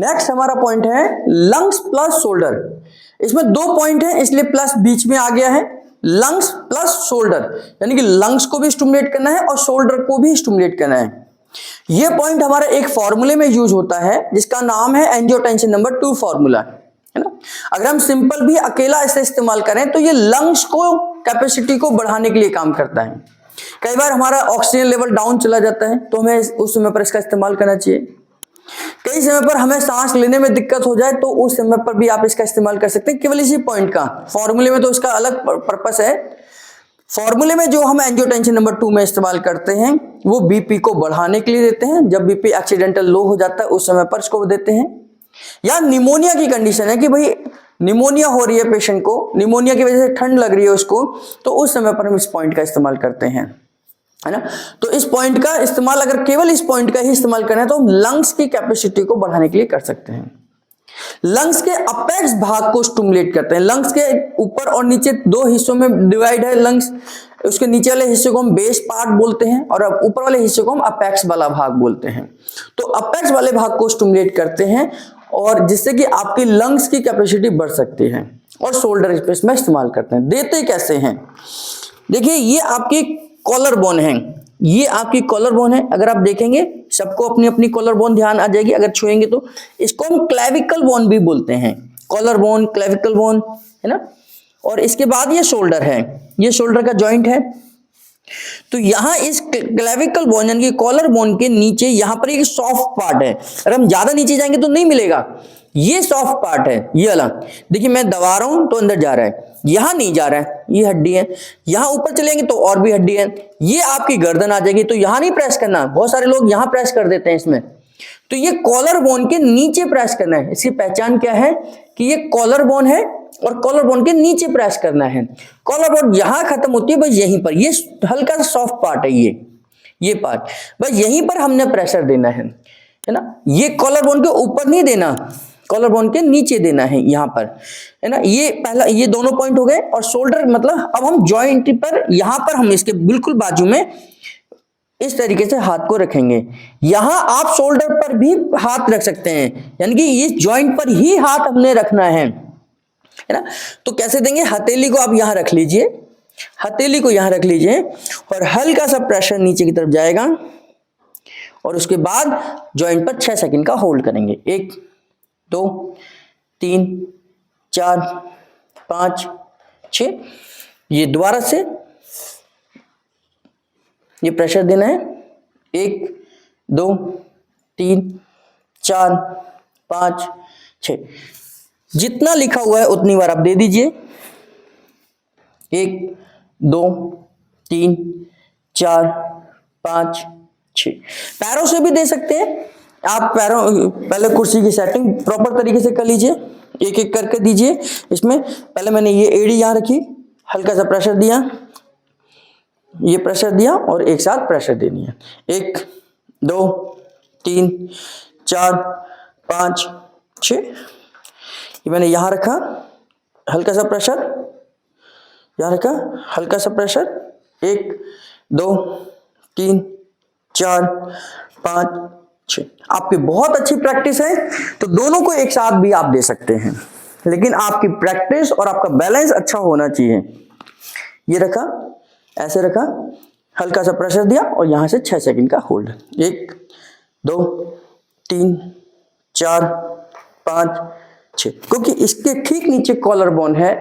Next हमारा point है lungs plus shoulder. इसमें 2 पॉइंट है इसलिए प्लस बीच में आ गया है। लंग्स प्लस शोल्डर यानी कि लंग्स को भी स्टिमुलेट करना है और शोल्डर को भी स्टिमुलेट करना है। यह पॉइंट हमारा एक फॉर्मूले में यूज होता है जिसका नाम है एंजियोटेंसिन नंबर 2 फॉर्मूला, है ना। अगर हम सिंपल भी अकेला इसे इस्तेमाल करें तो ये लंग्स को कैपेसिटी को बढ़ाने के लिए काम करता है। कई बार हमारा ऑक्सीजन लेवल डाउन चला जाता है तो हमें उस समय पर इसका इस्तेमाल करना चाहिए। कई समय पर हमें सांस लेने में दिक्कत हो जाए तो उस समय पर भी आप इसका इस्तेमाल कर सकते हैं केवल इसी पॉइंट का। फॉर्मूले में तो इसका अलग पर्पस है। फॉर्मूले में जो हम एंजियोटेंसिन नंबर 2 में इस्तेमाल करते हैं वो बीपी को बढ़ाने के लिए देते हैं। जब बीपी एक्सीडेंटल लो हो जाता है उस समय पर इसको देते हैं। या निमोनिया की कंडीशन है कि भाई निमोनिया हो रही है पेशेंट को, निमोनिया की वजह से ठंड लग रही है उसको, तो उस समय पर हम इस पॉइंट का इस्तेमाल करते हैं, है ना। तो इस पॉइंट का इस्तेमाल अगर केवल इस पॉइंट का ही इस्तेमाल करें तो हम लंग्स की कैपेसिटी को बढ़ाने के लिए कर सकते हैं। लंग्स के अपेक्स भाग को स्टिमुलेट करते हैं। लंग्स के ऊपर और नीचे 2 हिस्सों में डिवाइड है लंग्स। उसके नीचे वाले हिस्से को हम बेस पार्ट बोलते हैं और ऊपर वाले हिस्से को हम अपेक्स वाला भाग बोलते हैं। तो अपेक्स वाले भाग को स्टिमुलेट करते हैं और जिससे कि आपकी लंग्स की कैपेसिटी बढ़ सकती है। और शोल्डर स्पेस में इस्तेमाल करते हैं। देते कैसे हैं, देखिए ये आपकी कॉलर बोन है, ये आपकी कॉलर बोन है। अगर आप देखेंगे सबको अपनी अपनी कॉलर बोन ध्यान आ जाएगी अगर छुएंगे तो। इसको हम क्लेविकल बोन भी बोलते हैं, कॉलर बोन, क्लेविकल बोन, है ना। और इसके बाद ये शोल्डर है, ये शोल्डर का जॉइंट है। तो यहां इस क्लेविकल बोन यानी कि कॉलर बोन के नीचे यहां पर एक सॉफ्ट पार्ट है। अगर हम ज्यादा नीचे जाएंगे तो नहीं मिलेगा। ये सॉफ्ट पार्ट है, ये अलग। देखिए मैं दबा रहा हूं तो अंदर जा रहा है, यहां नहीं जा रहा है, ये हड्डी है। यहां ऊपर चलेंगे तो और भी हड्डी है। ये आपकी गर्दन आ जाएगी तो यहां नहीं प्रेस करना। बहुत सारे लोग यहां प्रेस कर देते हैं इसमें। तो ये कॉलर बोन के नीचे प्रेस करना है। इसकी पहचान क्या है कि ये कॉलर बोन है और कॉलर बोन के नीचे प्रेस करना है। कॉलर बोन यहां खत्म होती है बस यहीं पर, ये हल्का सा सॉफ्ट पार्ट है ये पार्ट, बस यहीं पर हमने प्रेशर देना है ना। ये कॉलर बोन के ऊपर नहीं देना, कॉलर बोन के नीचे देना है यहां पर, है ना। ये पहला, ये दोनों पॉइंट हो गए। और शोल्डर मतलब अब हम जॉइंट पर यहां पर हम इसके बिल्कुल बाजू में इस तरीके से हाथ को रखेंगे। यहां आप शोल्डर पर भी हाथ रख सकते हैं, यानी कि इस जॉइंट पर ही हाथ हमने रखना है ना। तो कैसे देंगे, हथेली को आप यहां रख लीजिए, हथेली को यहां रख लीजिए और हल्का सा प्रेशर नीचे की तरफ जाएगा और उसके बाद जॉइंट पर 6 सेकंड का होल्ड करेंगे। 1 2 3 4 5 6। ये दोबारा से ये प्रेशर देना है। 1 2 3 4 5 6। जितना लिखा हुआ है उतनी बार आप दे दीजिए। 1 2 3 4 5 6। पैरों से भी दे सकते हैं आप। पैरों, पहले कुर्सी की सेटिंग प्रॉपर तरीके से कर लीजिए, एक एक करके दीजिए। इसमें पहले मैंने ये एड़ी यहां रखी, हल्का सा प्रेशर दिया, ये प्रेशर दिया और एक साथ प्रेशर देनी है। 1 2 3 4 5 6। ये मैंने यहां रखा, हल्का सा प्रेशर, यहां रखा, हल्का सा प्रेशर। 1 2 3 4 5 6। आपकी बहुत अच्छी प्रैक्टिस है तो दोनों को एक साथ भी आप दे सकते हैं, लेकिन आपकी प्रैक्टिस और आपका बैलेंस अच्छा होना चाहिए। ये रखा, ऐसे रखा, हल्का सा प्रेशर दिया और यहां से 6 सेकंड का होल्ड। 1 2 3 4 5 6। क्योंकि इसके ठीक नीचे कॉलर बोन है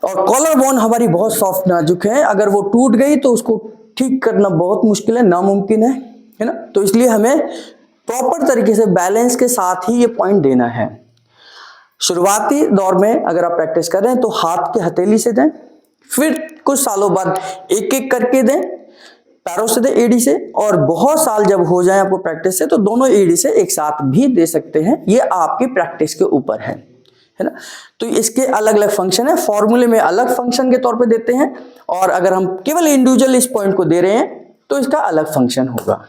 और कॉलर बोन हमारी बहुत सॉफ्ट नाजुक है। अगर वो टूट गई तो उसको ठीक करना बहुत मुश्किल है, नामुमकिन है ना। तो इसलिए हमें प्रॉपर तरीके से बैलेंस के साथ ही ये पॉइंट देना है। शुरुआती दौर में अगर आप प्रैक्टिस कर रहे हैं तो हाथ के हथेली से दें, फिर कुछ सालों बाद एक एक करके दें, पैरों से दें, एड़ी से। और बहुत साल जब हो जाए आपको प्रैक्टिस से तो दोनों एड़ी से एक साथ भी दे सकते हैं। ये आपकी प्रैक्टिस के ऊपर है ना। तो इसके अलग अलग फंक्शन है। फॉर्मूले में अलग फंक्शन के तौर पे देते हैं और अगर हम केवल इंडिविजुअल इस पॉइंट को दे रहे हैं तो इसका अलग फंक्शन होगा।